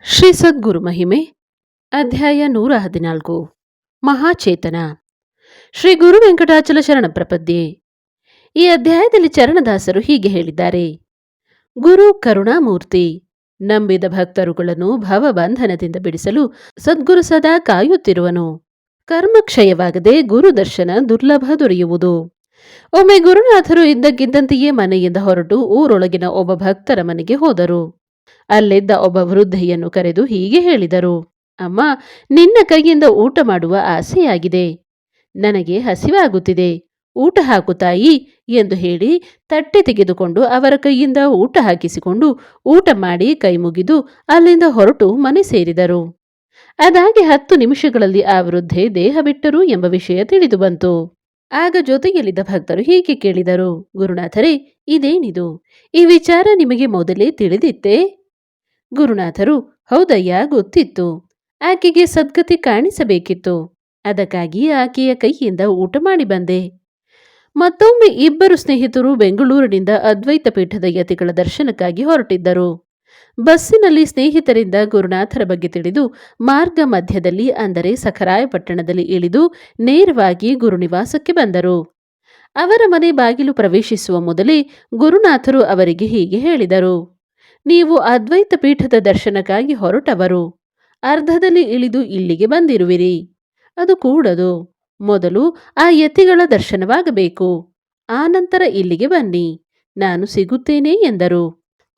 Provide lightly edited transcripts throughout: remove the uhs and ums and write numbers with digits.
ಶ್ರೀ ಸದ್ಗುರು ಮಹಿಮೆ ಅಧ್ಯಾಯ 114 ಮಹಾಚೇತನ. ಶ್ರೀ ಗುರು ವೆಂಕಟಾಚಲ ಶರಣ ಪ್ರಪದ್ಯೆ. ಈ ಅಧ್ಯಾಯದಲ್ಲಿ ಚರಣದಾಸರು ಹೀಗೆ ಹೇಳಿದ್ದಾರೆ. ಗುರು ಕರುಣಾಮೂರ್ತಿ, ನಂಬಿದ ಭಕ್ತರುಗಳನ್ನು ಭವಬಂಧನದಿಂದ ಬಿಡಿಸಲು ಸದ್ಗುರು ಸದಾ ಕಾಯುತ್ತಿರುವನು. ಕರ್ಮಕ್ಷಯವಾಗದೆ ಗುರು ದರ್ಶನ ದುರ್ಲಭ ದೊರೆಯುವುದು. ಒಮ್ಮೆ ಗುರುನಾಥರು ಇದ್ದಕ್ಕಿದ್ದಂತೆಯೇ ಮನೆಯಿಂದ ಹೊರಟು ಊರೊಳಗಿನ ಒಬ್ಬ ಭಕ್ತರ ಮನೆಗೆ ಹೋದರು. ಅಲ್ಲಿದ್ದ ಒಬ್ಬ ವೃದ್ಧೆಯನ್ನು ಕರೆದು ಹೀಗೆ ಹೇಳಿದರು. ಅಮ್ಮ, ನಿನ್ನ ಕೈಯಿಂದ ಊಟ ಮಾಡುವ ಆಸೆಯಾಗಿದೆ. ನನಗೆ ಹಸಿವಾಗುತ್ತಿದೆ, ಊಟ ಹಾಕು ತಾಯಿ ಎಂದು ಹೇಳಿ ತಟ್ಟೆ ತೆಗೆದುಕೊಂಡು ಅವರ ಕೈಯಿಂದ ಊಟ ಹಾಕಿಸಿಕೊಂಡು ಊಟ ಮಾಡಿ ಕೈ ಮುಗಿದು ಅಲ್ಲಿಂದ ಹೊರಟು ಮನೆ ಸೇರಿದರು. ಅದಾಗಿ 10 ನಿಮಿಷಗಳಲ್ಲಿ ಆ ವೃದ್ಧೆ ದೇಹ ಬಿಟ್ಟರು ಎಂಬ ವಿಷಯ ತಿಳಿದು ಬಂತು. ಆಗ ಜೊತೆಯಲ್ಲಿದ್ದ ಭಕ್ತರು ಹೀಗೆ ಕೇಳಿದರು. ಗುರುನಾಥರೇ, ಇದೇನಿದು? ಈ ವಿಚಾರ ನಿಮಗೆ ಮೊದಲೇ ತಿಳಿದಿತ್ತೇ? ಗುರುನಾಥರು, ಹೌದಯ್ಯ, ಗೊತ್ತಿತ್ತು. ಆಕೆಗೆ ಸದ್ಗತಿ ಕಾಣಿಸಬೇಕಿತ್ತು. ಅದಕ್ಕಾಗಿ ಆಕೆಯ ಕೈಯಿಂದ ಊಟ ಮಾಡಿ ಬಂದೆ. ಮತ್ತೊಮ್ಮೆ ಇಬ್ಬರು ಸ್ನೇಹಿತರು ಬೆಂಗಳೂರಿನಿಂದ ಅದ್ವೈತ ಪೀಠದ ಯತಿಗಳ ದರ್ಶನಕ್ಕಾಗಿ ಹೊರಟಿದ್ದರು. ಬಸ್ಸಿನಲ್ಲಿ ಸ್ನೇಹಿತರಿಂದ ಗುರುನಾಥರ ಬಗ್ಗೆ ತಿಳಿದು ಮಾರ್ಗ ಮಧ್ಯದಲ್ಲಿ, ಅಂದರೆ ಸಖರಾಯಪಟ್ಟಣದಲ್ಲಿ ಇಳಿದು ನೇರವಾಗಿ ಗುರುನಿವಾಸಕ್ಕೆ ಬಂದರು. ಅವರ ಮನೆ ಬಾಗಿಲು ಪ್ರವೇಶಿಸುವ ಮೊದಲೇ ಗುರುನಾಥರು ಅವರಿಗೆ ಹೀಗೆ ಹೇಳಿದರು. ನೀವು ಅದ್ವೈತ ಪೀಠದ ದರ್ಶನಕ್ಕಾಗಿ ಹೊರಟವರು. ಅರ್ಧದಲ್ಲಿ ಇಳಿದು ಇಲ್ಲಿಗೆ ಬಂದಿರುವಿರಿ. ಅದು ಕೂಡದು. ಮೊದಲು ಆ ಯತಿಗಳ ದರ್ಶನವಾಗಬೇಕು. ಆನಂತರ ಇಲ್ಲಿಗೆ ಬನ್ನಿ, ನಾನು ಸಿಗುತ್ತೇನೆ ಎಂದರು.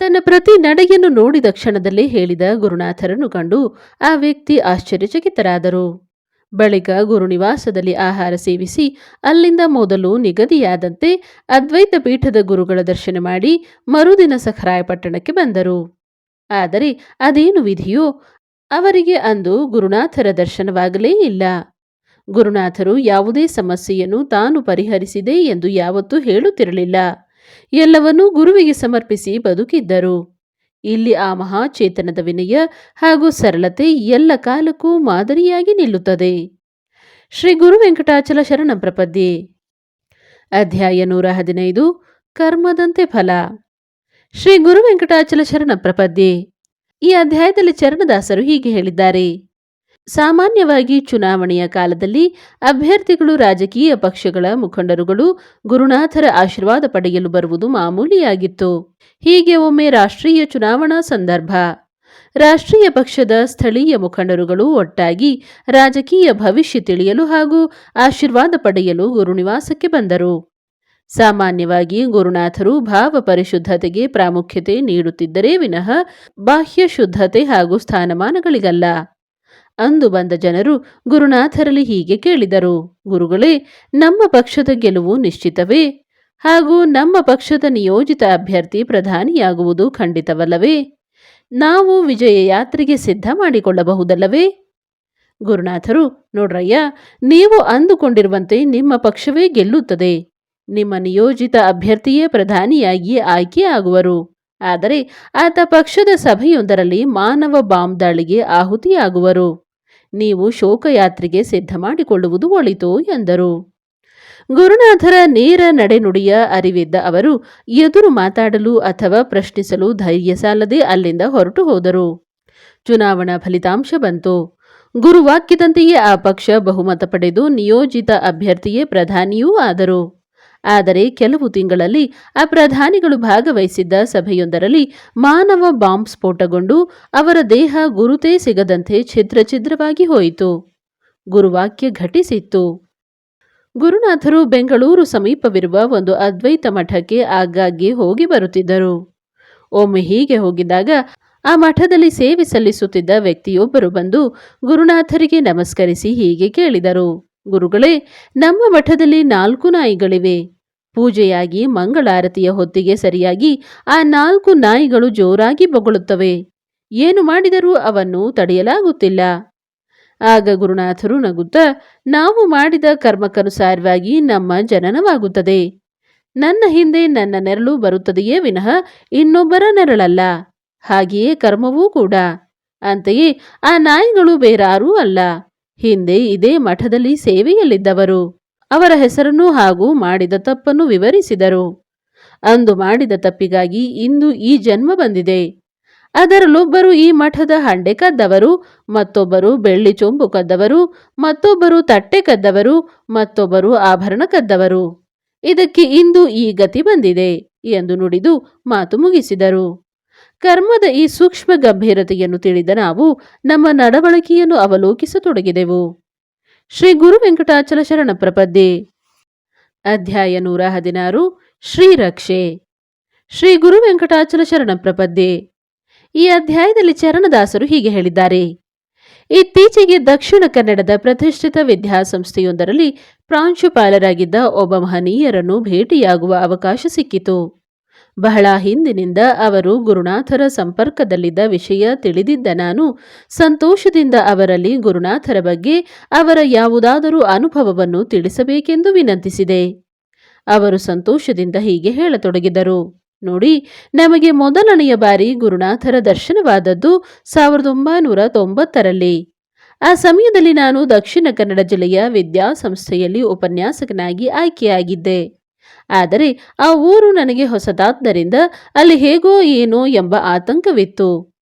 ತನ್ನ ಪ್ರತಿ ನಡೆಯನ್ನು ನೋಡಿದ ಕ್ಷಣದಲ್ಲೇ ಹೇಳಿದ ಗುರುನಾಥರನ್ನು ಕಂಡು ಆ ವ್ಯಕ್ತಿ ಆಶ್ಚರ್ಯಚಕಿತರಾದರು. ಬಳಿಕ ಗುರುನಿವಾಸದಲ್ಲಿ ಆಹಾರ ಸೇವಿಸಿ ಅಲ್ಲಿಂದ ಮೊದಲು ನಿಗದಿಯಾದಂತೆ ಅದ್ವೈತ ಪೀಠದ ಗುರುಗಳ ದರ್ಶನ ಮಾಡಿ ಮರುದಿನ ಸಖರಾಯಪಟ್ಟಣಕ್ಕೆ ಬಂದರು. ಆದರೆ ಅದೇನು ವಿಧಿಯೋ, ಅವರಿಗೆ ಅಂದು ಗುರುನಾಥರ ದರ್ಶನವಾಗಲೇ ಇಲ್ಲ. ಗುರುನಾಥರು ಯಾವುದೇ ಸಮಸ್ಯೆಯನ್ನು ತಾನು ಪರಿಹರಿಸಿದೆ ಎಂದು ಯಾವತ್ತೂ ಹೇಳುತ್ತಿರಲಿಲ್ಲ. ಎಲ್ಲವನ್ನೂ ಗುರುವಿಗೆ ಸಮರ್ಪಿಸಿ ಬದುಕಿದ್ದರು. ಇಲ್ಲಿ ಆ ಮಹಾಚೇತನದ ವಿನಯ ಹಾಗೂ ಸರಳತೆ ಎಲ್ಲ ಕಾಲಕ್ಕೂ ಮಾದರಿಯಾಗಿ ನಿಲ್ಲುತ್ತದೆ. ಶ್ರೀ ಗುರು ವೆಂಕಟಾಚಲ ಶರಣ ಪ್ರಪದ್ಯೆ. ಅಧ್ಯಾಯ 115 ಕರ್ಮದಂತೆ ಫಲ. ಶ್ರೀ ಗುರು ವೆಂಕಟಾಚಲ ಶರಣ ಪ್ರಪದ್ಯೆ. ಈ ಅಧ್ಯಾಯದಲ್ಲಿ ಚರಣದಾಸರು ಹೀಗೆ ಹೇಳಿದ್ದಾರೆ. ಸಾಮಾನ್ಯವಾಗಿ ಚುನಾವಣೆಯ ಕಾಲದಲ್ಲಿ ಅಭ್ಯರ್ಥಿಗಳು ರಾಜಕೀಯ ಪಕ್ಷಗಳ ಮುಖಂಡರುಗಳು ಗುರುನಾಥರ ಆಶೀರ್ವಾದ ಪಡೆಯಲು ಬರುವುದು ಮಾಮೂಲಿಯಾಗಿತ್ತು. ಹೀಗೆ ಒಮ್ಮೆ ರಾಷ್ಟ್ರೀಯ ಚುನಾವಣಾ ಸಂದರ್ಭ. ರಾಷ್ಟ್ರೀಯ ಪಕ್ಷದ ಸ್ಥಳೀಯ ಮುಖಂಡರುಗಳು ಒಟ್ಟಾಗಿ ರಾಜಕೀಯ ಭವಿಷ್ಯ ತಿಳಿಯಲು ಹಾಗೂ ಆಶೀರ್ವಾದ ಪಡೆಯಲು ಗುರುನಿವಾಸಕ್ಕೆ ಬಂದರು. ಸಾಮಾನ್ಯವಾಗಿ ಗುರುನಾಥರು ಭಾವ ಪರಿಶುದ್ಧತೆಗೆ ಪ್ರಾಮುಖ್ಯತೆ ನೀಡುತ್ತಿದ್ದರೇ ವಿನಃ ಬಾಹ್ಯ ಶುದ್ಧತೆ ಹಾಗೂ ಸ್ಥಾನಮಾನಗಳಿಗಲ್ಲ. ಅಂದು ಬಂದ ಜನರು ಗುರುನಾಥರಲ್ಲಿ ಹೀಗೆ ಕೇಳಿದರು. ಗುರುಗಳೇ, ನಮ್ಮ ಪಕ್ಷದ ಗೆಲುವು ನಿಶ್ಚಿತವೇ? ಹಾಗೂ ನಮ್ಮ ಪಕ್ಷದ ನಿಯೋಜಿತ ಅಭ್ಯರ್ಥಿ ಪ್ರಧಾನಿಯಾಗುವುದು ಖಂಡಿತವಲ್ಲವೇ? ನಾವು ವಿಜಯ ಯಾತ್ರೆಗೆ ಸಿದ್ಧ ಮಾಡಿಕೊಳ್ಳಬಹುದಲ್ಲವೇ? ಗುರುನಾಥರು, ನೋಡ್ರಯ್ಯ, ನೀವು ಅಂದುಕೊಂಡಿರುವಂತೆ ನಿಮ್ಮ ಪಕ್ಷವೇ ಗೆಲ್ಲುತ್ತದೆ. ನಿಮ್ಮ ನಿಯೋಜಿತ ಅಭ್ಯರ್ಥಿಯೇ ಪ್ರಧಾನಿಯಾಗಿ ಆಯ್ಕೆ ಆಗುವರು. ಆದರೆ ಆತ ಪಕ್ಷದ ಸಭೆಯೊಂದರಲ್ಲಿ ಮಾನವ ಬಾಂಬ್ ದಾಳಿಗೆ ಆಹುತಿಯಾಗುವರು. ನೀವು ಶೋಕಯಾತ್ರೆಗೆ ಸಿದ್ಧ ಮಾಡಿಕೊಳ್ಳುವುದು ಒಳಿತು ಎಂದರು. ಗುರುನಾಥರ ನೇರ ನಡೆನುಡಿಯ ಅರಿವಿದ್ದ ಅವರು ಎದುರು ಮಾತಾಡಲು ಅಥವಾ ಪ್ರಶ್ನಿಸಲು ಧೈರ್ಯ ಸಾಲದೆ ಅಲ್ಲಿಂದ ಹೊರಟು ಹೋದರು. ಚುನಾವಣಾ ಫಲಿತಾಂಶ ಬಂತು. ಗುರುವಾಕ್ಯದಂತೆಯೇ ಆ ಪಕ್ಷ ಬಹುಮತ ಪಡೆದು ನಿಯೋಜಿತ ಅಭ್ಯರ್ಥಿಯೇ ಪ್ರಧಾನಿಯೂ ಆದರು. ಆದರೆ ಕೆಲವು ತಿಂಗಳಲ್ಲಿ ಆ ಪ್ರಧಾನಿಗಳು ಭಾಗವಹಿಸಿದ್ದ ಸಭೆಯೊಂದರಲ್ಲಿ ಮಾನವ ಬಾಂಬ್ ಸ್ಫೋಟಗೊಂಡು ಅವರ ದೇಹ ಗುರುತೇ ಸಿಗದಂತೆ ಛಿದ್ರ ಛಿದ್ರವಾಗಿ ಹೋಯಿತು. ಗುರುವಾಕ್ಯ ಘಟಿಸಿತ್ತು. ಗುರುನಾಥರು ಬೆಂಗಳೂರು ಸಮೀಪವಿರುವ ಒಂದು ಅದ್ವೈತ ಮಠಕ್ಕೆ ಆಗಾಗ್ಗೆ ಹೋಗಿ ಬರುತ್ತಿದ್ದರು. ಒಮ್ಮೆ ಹೀಗೆ ಹೋಗಿದ್ದಾಗ ಆ ಮಠದಲ್ಲಿ ಸೇವೆ ಸಲ್ಲಿಸುತ್ತಿದ್ದ ವ್ಯಕ್ತಿಯೊಬ್ಬರು ಬಂದು ಗುರುನಾಥರಿಗೆ ನಮಸ್ಕರಿಸಿ ಹೀಗೆ ಕೇಳಿದರು. ಗುರುಗಳೇ, ನಮ್ಮ ಮಠದಲ್ಲಿ 4 ನಾಯಿಗಳಿವೆ. ಪೂಜೆಯಾಗಿ ಮಂಗಳಾರತಿಯ ಹೊತ್ತಿಗೆ ಸರಿಯಾಗಿ ಆ 4 ನಾಯಿಗಳು ಜೋರಾಗಿ ಬೊಗಳುತ್ತವೆ. ಏನು ಮಾಡಿದರೂ ಅವನ್ನು ತಡೆಯಲಾಗುತ್ತಿಲ್ಲ. ಆಗ ಗುರುನಾಥರು ನಗುತ್ತಾ, ನಾವು ಮಾಡಿದ ಕರ್ಮಕ್ಕನುಸಾರವಾಗಿ ನಮ್ಮ ಜನನವಾಗುತ್ತದೆ. ನನ್ನ ಹಿಂದೆ ನನ್ನ ನೆರಳು ಬರುತ್ತದೆಯೇ ವಿನಃ ಇನ್ನೊಬ್ಬರ ನೆರಳಲ್ಲ. ಹಾಗೆಯೇ ಕರ್ಮವೂ ಕೂಡ. ಅಂತೆಯೇ ಆ ನಾಯಿಗಳು ಬೇರಾರೂ ಅಲ್ಲ. ಹಿಂದೆ ಇದೇ ಮಠದಲ್ಲಿ ಸೇವೆಯಲ್ಲಿದ್ದವರು. ಅವರ ಹೆಸರನ್ನು ಹಾಗೂ ಮಾಡಿದ ತಪ್ಪನ್ನು ವಿವರಿಸಿದರು. ಅಂದು ಮಾಡಿದ ತಪ್ಪಿಗಾಗಿ ಇಂದು ಈ ಜನ್ಮ ಬಂದಿದೆ. ಅದರಲ್ಲೊಬ್ಬರು ಈ ಮಠದ ಹಂಡೆ ಕದ್ದವರು, ಮತ್ತೊಬ್ಬರು ಬೆಳ್ಳಿ ಚೊಂಬು ಕದ್ದವರು, ಮತ್ತೊಬ್ಬರು ತಟ್ಟೆ ಕದ್ದವರು, ಮತ್ತೊಬ್ಬರು ಆಭರಣ ಕದ್ದವರು. ಇದಕ್ಕೆ ಇಂದು ಈ ಗತಿ ಬಂದಿದೆ ಎಂದು ನುಡಿದು ಮಾತು ಮುಗಿಸಿದರು. ಕರ್ಮದ ಈ ಸೂಕ್ಷ್ಮ ಗಂಭೀರತೆಯನ್ನು ತಿಳಿದ ನಾವು ನಮ್ಮ ನಡವಳಿಕೆಯನ್ನು ಅವಲೋಕಿಸತೊಡಗಿದೆವು. ಶ್ರೀ ಗುರು ವೆಂಕಟಾಚಲ ಶರಣ ಪ್ರಪದ್ಯೆ. ಅಧ್ಯಾಯ 116. ಶ್ರೀರಕ್ಷೆ. ಶ್ರೀ ಗುರು ವೆಂಕಟಾಚಲ ಶರಣ ಪ್ರಪದ್ಯೆ. ಈ ಅಧ್ಯಾಯದಲ್ಲಿ ಚರಣದಾಸರು ಹೀಗೆ ಹೇಳಿದ್ದಾರೆ. ಇತ್ತೀಚೆಗೆ ದಕ್ಷಿಣ ಕನ್ನಡದ ಪ್ರತಿಷ್ಠಿತ ವಿದ್ಯಾಸಂಸ್ಥೆಯೊಂದರಲ್ಲಿ ಪ್ರಾಂಶುಪಾಲರಾಗಿದ್ದ ಒಬ್ಬ ಮಹನೀಯರನ್ನು ಭೇಟಿಯಾಗುವ ಅವಕಾಶ ಸಿಕ್ಕಿತು. ಬಹಳ ಹಿಂದಿನಿಂದ ಅವರು ಗುರುನಾಥರ ಸಂಪರ್ಕದಲ್ಲಿದ್ದ ವಿಷಯ ತಿಳಿದಿದ್ದ ನಾನು ಸಂತೋಷದಿಂದ ಅವರಲ್ಲಿ ಗುರುನಾಥರ ಬಗ್ಗೆ ಅವರ ಯಾವುದಾದರೂ ಅನುಭವವನ್ನು ತಿಳಿಸಬೇಕೆಂದು ವಿನಂತಿಸಿದೆ. ಅವರು ಸಂತೋಷದಿಂದ ಹೀಗೆ ಹೇಳತೊಡಗಿದರು. ನೋಡಿ, ನಮಗೆ ಮೊದಲನೆಯ ಬಾರಿ ಗುರುನಾಥರ ದರ್ಶನವಾದದ್ದು 1990ರಲ್ಲಿ. ಆ ಸಮಯದಲ್ಲಿ ನಾನು ದಕ್ಷಿಣ ಕನ್ನಡ ಜಿಲ್ಲೆಯ ವಿದ್ಯಾಸಂಸ್ಥೆಯಲ್ಲಿ ಉಪನ್ಯಾಸಕನಾಗಿ ಆಯ್ಕೆಯಾಗಿದ್ದೆ. ಆದರೆ ಆ ಊರು ನನಗೆ ಹೊಸದಾದ್ದರಿಂದ ಅಲ್ಲಿ ಹೇಗೋ ಏನೋ ಎಂಬ ಆತಂಕವಿತ್ತು.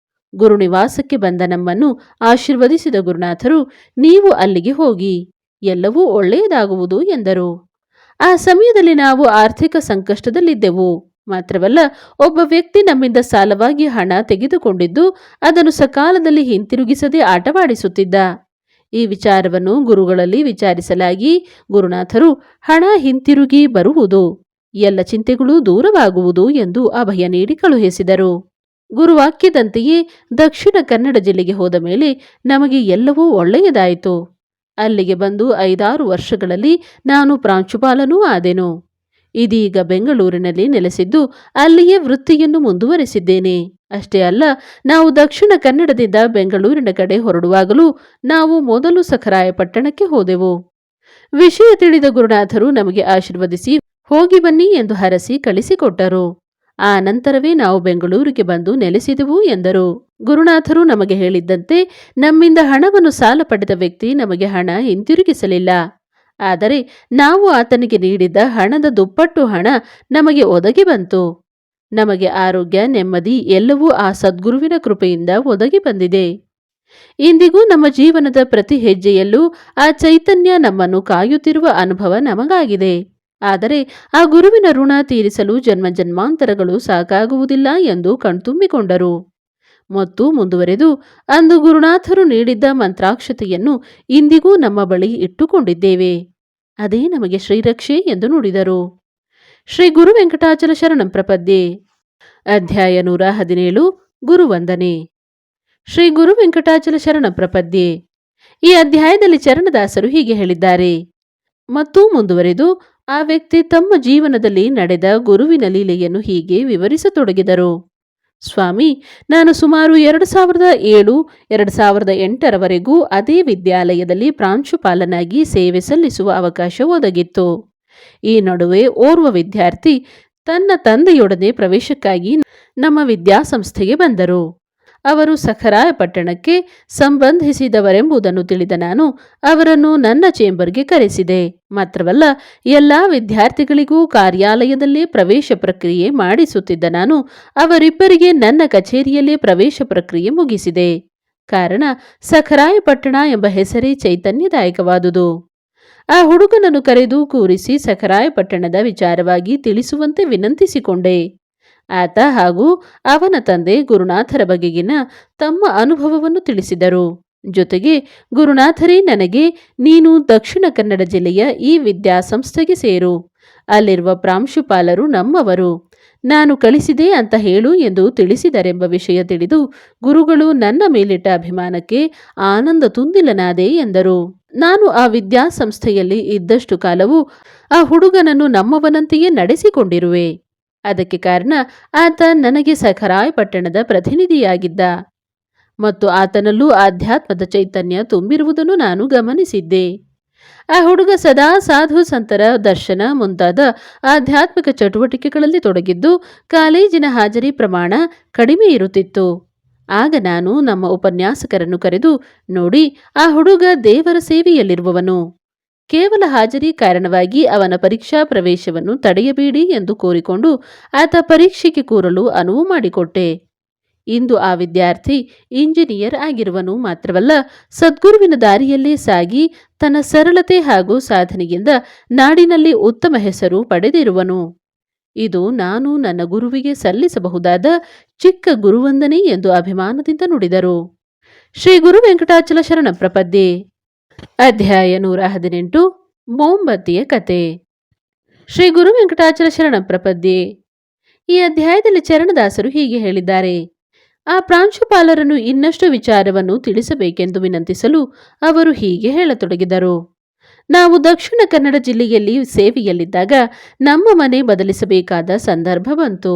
ಗುರುನಿವಾಸಕ್ಕೆ ಬಂದ ನಮ್ಮನ್ನು ಆಶೀರ್ವದಿಸಿದ ಗುರುನಾಥರು, ನೀವು ಅಲ್ಲಿಗೆ ಹೋಗಿ, ಎಲ್ಲವೂ ಒಳ್ಳೆಯದಾಗುವುದು ಎಂದರು. ಆ ಸಮಯದಲ್ಲಿ ನಾವು ಆರ್ಥಿಕ ಸಂಕಷ್ಟದಲ್ಲಿದ್ದೆವು. ಮಾತ್ರವಲ್ಲ, ಒಬ್ಬ ವ್ಯಕ್ತಿ ನಮ್ಮಿಂದ ಸಾಲವಾಗಿ ಹಣ ತೆಗೆದುಕೊಂಡಿದ್ದು ಅದನ್ನು ಸಕಾಲದಲ್ಲಿ ಹಿಂತಿರುಗಿಸದೆ ಆಟವಾಡಿಸುತ್ತಿದ್ದ. ಈ ವಿಚಾರವನ್ನು ಗುರುಗಳಲ್ಲಿ ವಿಚಾರಿಸಲಾಗಿ ಗುರುನಾಥರು ಹಣ ಹಿಂತಿರುಗಿ ಬರುವುದು, ಎಲ್ಲ ಚಿಂತೆಗಳು ದೂರವಾಗುವುದು ಎಂದು ಅಭಯ ನೀಡಿ ಕಳುಹಿಸಿದರು. ಗುರುವಾಕ್ಯದಂತೆಯೇ ದಕ್ಷಿಣ ಕನ್ನಡ ಜಿಲ್ಲೆಗೆ ಹೋದ ಮೇಲೆ ನಮಗೆ ಎಲ್ಲವೂ ಒಳ್ಳೆಯದಾಯಿತು. ಅಲ್ಲಿಗೆ ಬಂದು 5-6 ವರ್ಷಗಳಲ್ಲಿ ನಾನು ಪ್ರಾಂಶುಪಾಲನೂ ಆದೆನು. ಇದೀಗ ಬೆಂಗಳೂರಿನಲ್ಲಿ ನೆಲೆಸಿದ್ದು ಅಲ್ಲಿಯೇ ವೃತ್ತಿಯನ್ನು ಮುಂದುವರೆಸಿದ್ದೇನೆ. ಅಷ್ಟೇ ಅಲ್ಲ, ನಾವು ದಕ್ಷಿಣ ಕನ್ನಡದಿಂದ ಬೆಂಗಳೂರಿನ ಕಡೆ ಹೊರಡುವಾಗಲೂ ನಾವು ಮೊದಲು ಸಖರಾಯಪಟ್ಟಣಕ್ಕೆ ಹೋದೆವು. ವಿಷಯ ತಿಳಿದ ಗುರುನಾಥರು ನಮಗೆ ಆಶೀರ್ವದಿಸಿ ಹೋಗಿ ಬನ್ನಿ ಎಂದು ಹರಸಿ ಕಳಿಸಿಕೊಟ್ಟರು. ಆ ನಂತರವೇ ನಾವು ಬೆಂಗಳೂರಿಗೆ ಬಂದು ನೆಲೆಸಿದೆವು ಎಂದರು. ಗುರುನಾಥರು ನಮಗೆ ಹೇಳಿದ್ದಂತೆ ನಮ್ಮಿಂದ ಹಣವನ್ನು ಸಾಲ ಪಡೆದ ವ್ಯಕ್ತಿ ನಮಗೆ ಹಣ ಹಿಂತಿರುಗಿಸಲಿಲ್ಲ. ಆದರೆ ನಾವು ಆತನಿಗೆ ನೀಡಿದ್ದ ಹಣದ ದುಪ್ಪಟ್ಟು ಹಣ ನಮಗೆ ಒದಗಿ ಬಂತು. ನಮಗೆ ಆರೋಗ್ಯ, ನೆಮ್ಮದಿ ಎಲ್ಲವೂ ಆ ಸದ್ಗುರುವಿನ ಕೃಪೆಯಿಂದ ಒದಗಿ ಬಂದಿದೆ. ಇಂದಿಗೂ ನಮ್ಮ ಜೀವನದ ಪ್ರತಿ ಹೆಜ್ಜೆಯಲ್ಲೂ ಆ ಚೈತನ್ಯ ನಮ್ಮನ್ನು ಕಾಯುತ್ತಿರುವ ಅನುಭವ ನಮಗಾಗಿದೆ. ಆದರೆ ಆ ಗುರುವಿನ ಋಣ ತೀರಿಸಲು ಜನ್ಮ ಜನ್ಮಾಂತರಗಳು ಸಾಕಾಗುವುದಿಲ್ಲ ಎಂದು ಕಣ್ತುಂಬಿಕೊಂಡರು. ಮತ್ತು ಮುಂದುವರೆದು, ಅಂದು ಗುರುನಾಥರು ನೀಡಿದ್ದ ಮಂತ್ರಾಕ್ಷತೆಯನ್ನು ಇಂದಿಗೂ ನಮ್ಮ ಬಳಿ ಇಟ್ಟುಕೊಂಡಿದ್ದೇವೆ. ಅದೇ ನಮಗೆ ಶ್ರೀರಕ್ಷೆ ಎಂದು ನುಡಿದರು. ಶ್ರೀ ಗುರು ವೆಂಕಟಾಚಲ ಶರಣಂ ಪ್ರಪದ್ಯೆ. ಅಧ್ಯಾಯ 117. ಗುರುವಂದನೆ. ಶ್ರೀ ಗುರು ವೆಂಕಟಾಚಲ ಶರಣ ಪ್ರಪದ್ಯೆ. ಈ ಅಧ್ಯಾಯದಲ್ಲಿ ಚರಣದಾಸರು ಹೀಗೆ ಹೇಳಿದ್ದಾರೆ. ಮತ್ತು ಮುಂದುವರೆದು ಆ ವ್ಯಕ್ತಿ ತಮ್ಮ ಜೀವನದಲ್ಲಿ ನಡೆದ ಗುರುವಿನ ಲೀಲೆಯನ್ನು ಹೀಗೆ ವಿವರಿಸತೊಡಗಿದರು. ಸ್ವಾಮಿ, ನಾನು ಸುಮಾರು 2007-2008ರವರೆಗೂ ಅದೇ ವಿದ್ಯಾಲಯದಲ್ಲಿ ಪ್ರಾಂಶುಪಾಲನಾಗಿ ಸೇವೆ ಸಲ್ಲಿಸುವ ಅವಕಾಶ ಒದಗಿತ್ತು. ಈ ನಡುವೆ ಓರ್ವ ವಿದ್ಯಾರ್ಥಿ ತನ್ನ ತಂದೆಯೊಡನೆ ಪ್ರವೇಶಕ್ಕಾಗಿ ನಮ್ಮ ವಿದ್ಯಾಸಂಸ್ಥೆಗೆ ಬಂದರು. ಅವರು ಸಖರಾಯಪಟ್ಟಣಕ್ಕೆ ಸಂಬಂಧಿಸಿದವರೆಂಬುದನ್ನು ತಿಳಿದ ನಾನು ಅವರನ್ನು ನನ್ನ ಚೇಂಬರ್ಗೆ ಕರೆಸಿದೆ. ಮಾತ್ರವಲ್ಲ, ಎಲ್ಲ ವಿದ್ಯಾರ್ಥಿಗಳಿಗೂ ಕಾರ್ಯಾಲಯದಲ್ಲೇ ಪ್ರವೇಶ ಪ್ರಕ್ರಿಯೆ ಮಾಡಿಸುತ್ತಿದ್ದ ನಾನು ಅವರಿಬ್ಬರಿಗೆ ನನ್ನ ಕಚೇರಿಯಲ್ಲೇ ಪ್ರವೇಶ ಪ್ರಕ್ರಿಯೆ ಮುಗಿಸಿದೆ. ಕಾರಣ, ಸಖರಾಯಪಟ್ಟಣ ಎಂಬ ಹೆಸರೇ ಚೈತನ್ಯದಾಯಕವಾದುದು. ಆ ಹುಡುಗನನ್ನು ಕರೆದು ಕೂರಿಸಿ ಸಖರಾಯಪಟ್ಟಣದ ವಿಚಾರವಾಗಿ ತಿಳಿಸುವಂತೆ ವಿನಂತಿಸಿಕೊಂಡೆ. ಆತ ಹಾಗೂ ಅವನ ತಂದೆ ಗುರುನಾಥರ ಬಗೆಗಿನ ತಮ್ಮ ಅನುಭವವನ್ನು ತಿಳಿಸಿದರು. ಜೊತೆಗೆ ಗುರುನಾಥರೇ ನನಗೆ, ನೀನು ದಕ್ಷಿಣ ಕನ್ನಡ ಜಿಲ್ಲೆಯ ಈ ವಿದ್ಯಾಸಂಸ್ಥೆಗೆ ಸೇರು, ಅಲ್ಲಿರುವ ಪ್ರಾಂಶುಪಾಲರು ನಮ್ಮವರು, ನಾನು ಕಳಿಸಿದೆ ಅಂತ ಹೇಳು ಎಂದು ತಿಳಿಸಿದರೆಂಬ ವಿಷಯ ತಿಳಿದು ಗುರುಗಳು ನನ್ನ ಮೇಲಿಟ್ಟ ಅಭಿಮಾನಕ್ಕೆ ಆನಂದ ತುಂದಿಲನಾದೆ ಎಂದರು. ನಾನು ಆ ವಿದ್ಯಾಸಂಸ್ಥೆಯಲ್ಲಿ ಇದ್ದಷ್ಟು ಕಾಲವೂ ಆ ಹುಡುಗನನ್ನು ನಮ್ಮವನಂತೆಯೇ ನಡೆಸಿಕೊಂಡಿರುವೆ. ಅದಕ್ಕೆ ಕಾರಣ, ಆತ ನನಗೆ ಸಖರಾಯಪಟ್ಟಣದ ಪ್ರತಿನಿಧಿಯಾಗಿದ್ದ ಮತ್ತು ಆತನಲ್ಲೂ ಆಧ್ಯಾತ್ಮದ ಚೈತನ್ಯ ತುಂಬಿರುವುದನ್ನು ನಾನು ಗಮನಿಸಿದ್ದೆ. ಆ ಹುಡುಗ ಸದಾ ಸಾಧು ಸಂತರ ದರ್ಶನ ಮುಂತಾದ ಆಧ್ಯಾತ್ಮಿಕ ಚಟುವಟಿಕೆಗಳಲ್ಲಿ ತೊಡಗಿದ್ದು ಕಾಲೇಜಿನ ಹಾಜರಿ ಪ್ರಮಾಣ ಕಡಿಮೆ ಇರುತ್ತಿತ್ತು. ಆಗ ನಾನು ನಮ್ಮ ಉಪನ್ಯಾಸಕರನ್ನು ಕರೆದು, ನೋಡಿ, ಆ ಹುಡುಗ ದೇವರ ಸೇವೆಯಲ್ಲಿರುವವನು. ಕೇವಲ ಹಾಜರಿ ಕಾರಣವಾಗಿ ಅವನ ಪರೀಕ್ಷಾ ಪ್ರವೇಶವನ್ನು ತಡೆಯಬೇಡಿ ಎಂದು ಕೋರಿಕೊಂಡು ಆತ ಪರೀಕ್ಷೆಗೆ ಕೂರಲು ಅನುವು ಮಾಡಿಕೊಟ್ಟೆ. ಇಂದು ಆ ವಿದ್ಯಾರ್ಥಿ ಇಂಜಿನಿಯರ್ ಆಗಿರುವನು ಮಾತ್ರವಲ್ಲ, ಸದ್ಗುರುವಿನ ದಾರಿಯಲ್ಲೇ ಸಾಗಿ ತನ್ನ ಸರಳತೆ ಹಾಗೂ ಸಾಧನೆಯಿಂದ ನಾಡಿನಲ್ಲಿ ಉತ್ತಮ ಹೆಸರು ಪಡೆದಿರುವನು. ಇದು ನಾನು ನನ್ನ ಗುರುವಿಗೆ ಸಲ್ಲಿಸಬಹುದಾದ ಚಿಕ್ಕ ಗುರುವಂದನೆ ಎಂದು ಅಭಿಮಾನದಿಂದ ನುಡಿದರು. ಶ್ರೀ ಗುರು ವೆಂಕಟಾಚಲ ಶರಣ ಪ್ರಪದ್ಯೆ. ಅಧ್ಯಾಯ 118. ಮೋಂಬತ್ತಿಯ ಕತೆ. ಶ್ರೀ ಗುರು ವೆಂಕಟಾಚಲ ಶರಣ ಪ್ರಪದ್ಯೆ. ಈ ಅಧ್ಯಾಯದಲ್ಲಿ ಚರಣದಾಸರು ಹೀಗೆ ಹೇಳಿದ್ದಾರೆ. ಆ ಪ್ರಾಂಶುಪಾಲರನ್ನು ಇನ್ನಷ್ಟು ವಿಚಾರವನ್ನು ತಿಳಿಸಬೇಕೆಂದು ವಿನಂತಿಸಲು ಅವರು ಹೀಗೆ ಹೇಳತೊಡಗಿದರು. ನಾವು ದಕ್ಷಿಣ ಕನ್ನಡ ಜಿಲ್ಲೆಯಲ್ಲಿ ಸೇವೆಯಲ್ಲಿದ್ದಾಗ ನಮ್ಮ ಮನೆ ಬದಲಿಸಬೇಕಾದ ಸಂದರ್ಭ ಬಂತು.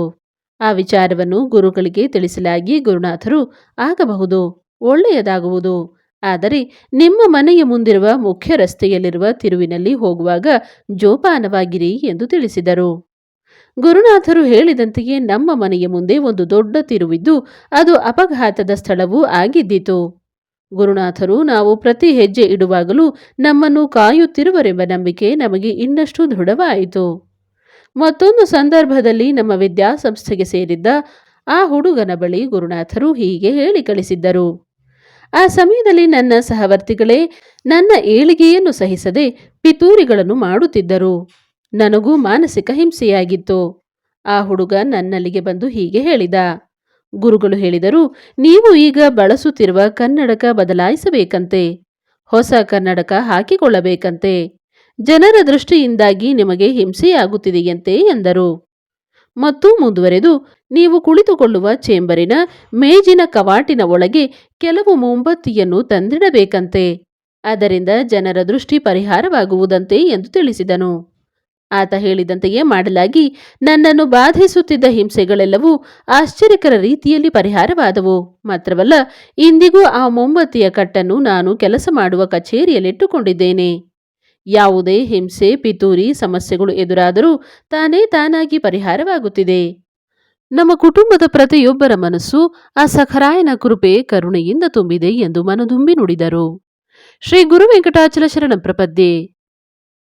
ಆ ವಿಚಾರವನ್ನು ಗುರುಗಳಿಗೆ ತಿಳಿಸಲಾಗಿ ಗುರುನಾಥರು, ಆಗಬಹುದು, ಒಳ್ಳೆಯದಾಗುವುದು. ಆದರೆ ನಿಮ್ಮ ಮನೆಯ ಮುಂದಿರುವ ಮುಖ್ಯ ರಸ್ತೆಯಲ್ಲಿರುವ ತಿರುವಿನಲ್ಲಿ ಹೋಗುವಾಗ ಜೋಪಾನವಾಗಿರಿ ಎಂದು ತಿಳಿಸಿದರು. ಗುರುನಾಥರು ಹೇಳಿದಂತೆಯೇ ನಮ್ಮ ಮನೆಯ ಮುಂದೆ ಒಂದು ದೊಡ್ಡ ತಿರುವಿದ್ದು ಅದು ಅಪಘಾತದ ಸ್ಥಳವೂ ಆಗಿದ್ದಿತು. ಗುರುನಾಥರು ನಾವು ಪ್ರತಿ ಹೆಜ್ಜೆ ಇಡುವಾಗಲೂ ನಮ್ಮನ್ನು ಕಾಯುತ್ತಿರುವರೆಂಬ ನಂಬಿಕೆ ನಮಗೆ ಇನ್ನಷ್ಟು ದೃಢವಾಯಿತು. ಮತ್ತೊಂದು ಸಂದರ್ಭದಲ್ಲಿ ನಮ್ಮ ವಿದ್ಯಾಸಂಸ್ಥೆಗೆ ಸೇರಿದ್ದ ಆ ಹುಡುಗನ ಬಳಿ ಗುರುನಾಥರು ಹೀಗೆ ಹೇಳಿ ಕಳಿಸಿದ್ದರು. ಆ ಸಮಯದಲ್ಲಿ ನನ್ನ ಸಹವರ್ತಿಗಳೇ ನನ್ನ ಏಳಿಗೆಯನ್ನು ಸಹಿಸದೆ ಪಿತೂರಿಗಳನ್ನು ಮಾಡುತ್ತಿದ್ದರು. ನನಗೂ ಮಾನಸಿಕ ಹಿಂಸೆಯಾಗಿತ್ತು. ಆ ಹುಡುಗ ನನ್ನಲ್ಲಿಗೆ ಬಂದು ಹೀಗೆ ಹೇಳಿದ. ಗುರುಗಳು ಹೇಳಿದರು, ನೀವು ಈಗ ಬಳಸುತ್ತಿರುವ ಕನ್ನಡಕ ಬದಲಾಯಿಸಬೇಕಂತೆ, ಹೊಸ ಕನ್ನಡಕ ಹಾಕಿಕೊಳ್ಳಬೇಕಂತೆ. ಜನರ ದೃಷ್ಟಿಯಿಂದಾಗಿ ನಿಮಗೆ ಹಿಂಸೆಯಾಗುತ್ತಿದೆಯಂತೆ ಎಂದರು. ಮತ್ತು ಮುಂದುವರೆದು, ನೀವು ಕುಳಿತುಕೊಳ್ಳುವ ಚೇಂಬರಿನ ಮೇಜಿನ ಕವಾಟಿನ ಒಳಗೆ ಕೆಲವು ಮೊಂಬತ್ತಿಯನ್ನು ತಂದಿಡಬೇಕಂತೆ. ಅದರಿಂದ ಜನರ ದೃಷ್ಟಿ ಪರಿಹಾರವಾಗುವುದಂತೆ ಎಂದು ತಿಳಿಸಿದನು. ಆತ ಹೇಳಿದಂತೆಯೇ ಮಾಡಲಾಗಿ ನನ್ನನ್ನು ಬಾಧಿಸುತ್ತಿದ್ದ ಹಿಂಸೆಗಳೆಲ್ಲವೂ ಆಶ್ಚರ್ಯಕರ ರೀತಿಯಲ್ಲಿ ಪರಿಹಾರವಾದವು. ಮಾತ್ರವಲ್ಲ, ಇಂದಿಗೂ ಆ ಮೊಂಬತ್ತಿಯ ಕಟ್ಟನ್ನು ನಾನು ಕೆಲಸ ಮಾಡುವ ಕಚೇರಿಯಲ್ಲಿಟ್ಟುಕೊಂಡಿದ್ದೇನೆ. ಯಾವುದೇ ಹಿಂಸೆ, ಪಿತೂರಿ ಸಮಸ್ಯೆಗಳು ಎದುರಾದರೂ ತಾನಾಗಿ ಪರಿಹಾರವಾಗುತ್ತಿದೆ. ನಮ್ಮ ಕುಟುಂಬದ ಪ್ರತಿಯೊಬ್ಬರ ಮನಸ್ಸು ಆ ಸಖರಾಯನ ಕೃಪೆ, ಕರುಣೆಯಿಂದ ತುಂಬಿದೆ ಎಂದು ಮನದುಂಬಿ ನುಡಿದರು. ಶ್ರೀ ಗುರು ವೆಂಕಟಾಚಲ ಶರಣ ಪ್ರಪದ್ಯೆ.